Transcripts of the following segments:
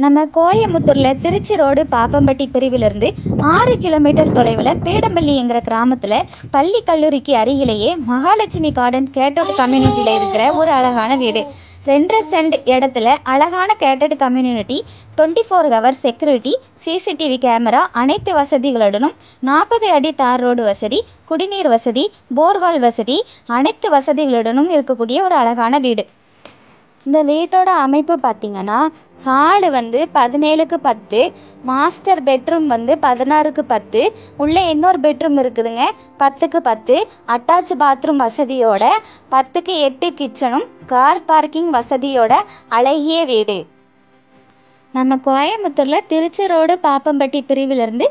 நம்ம கோயமுத்தூரில் Trichy road Pappampatti பிரிவிலிருந்து 6 kilometre தொலைவில் பேடம்பள்ளிங்கிற கிராமத்தில் பள்ளி கல்லூரிக்கு அருகிலேயே மகாலட்சுமி கார்டன் கேட்டட் கம்யூனிட்டியில் இருக்கிற ஒரு அழகான வீடு. 2 சென்ட் இடத்துல அழகான gated community, 24 hour security, CCTV camera, அனைத்து வசதிகளுடனும் 40 அடி தார் ரோடு வசதி, குடிநீர் வசதி, போர்வால் வசதி, அனைத்து வசதிகளுடனும் இருக்கக்கூடிய ஒரு அழகான வீடு. இந்த வீட்டோட அமைப்பு பார்த்திங்கன்னா, ஹாலு 17க்கு 10, மாஸ்டர் பெட்ரூம் 16க்கு 10, உள்ளே இன்னொரு பெட்ரூம் இருக்குதுங்க 10க்கு 10, அட்டாச் பாத்ரூம் வசதியோட 10க்கு 8 கிச்சனும் கார் பார்க்கிங் வசதியோட அழகிய வீடு. நம்ம கோயமுத்தூரில் திருச்சி ரோடு பாப்பம்பட்டி பிரிவிலிருந்து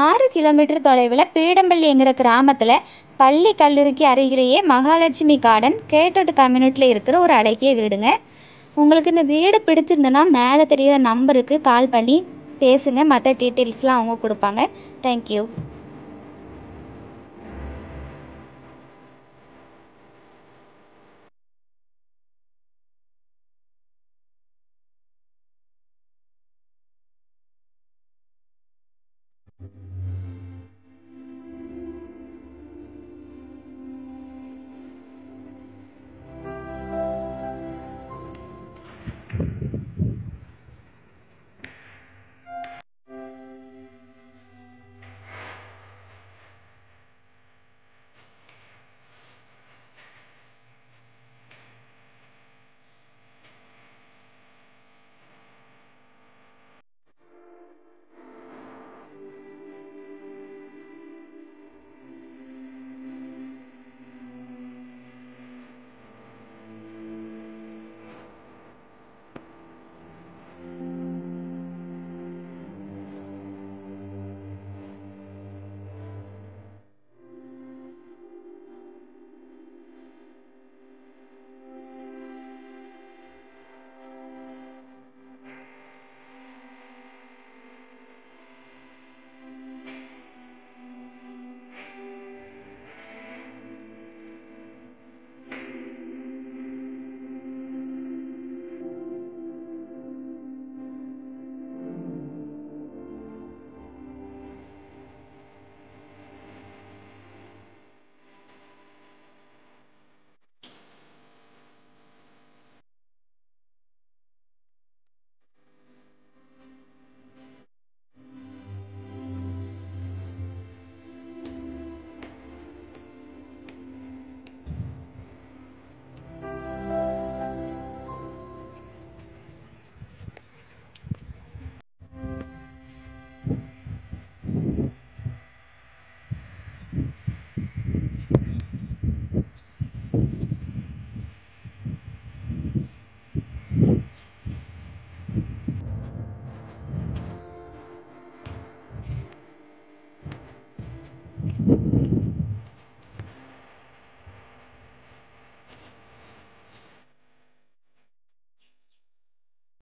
6 கிலோமீட்டர் தொலைவில் பீடம்பள்ளிங்கிற கிராமத்தில் பள்ளி கல்லூரிக்கு அருகிலேயே மகாலட்சுமி கார்டன் கேட்டட் கம்யூனிட்டியில் இருக்கிற ஒரு அழகிய வீடுங்க. உங்களுக்கு இந்த வீடு பிடிச்சிருந்ததுன்னா மேலே தெரிகிற நம்பருக்கு கால் பண்ணி பேசுங்க. மற்ற டீட்டெயில்ஸ்லாம் அவங்க கொடுப்பாங்க. தேங்க்யூ.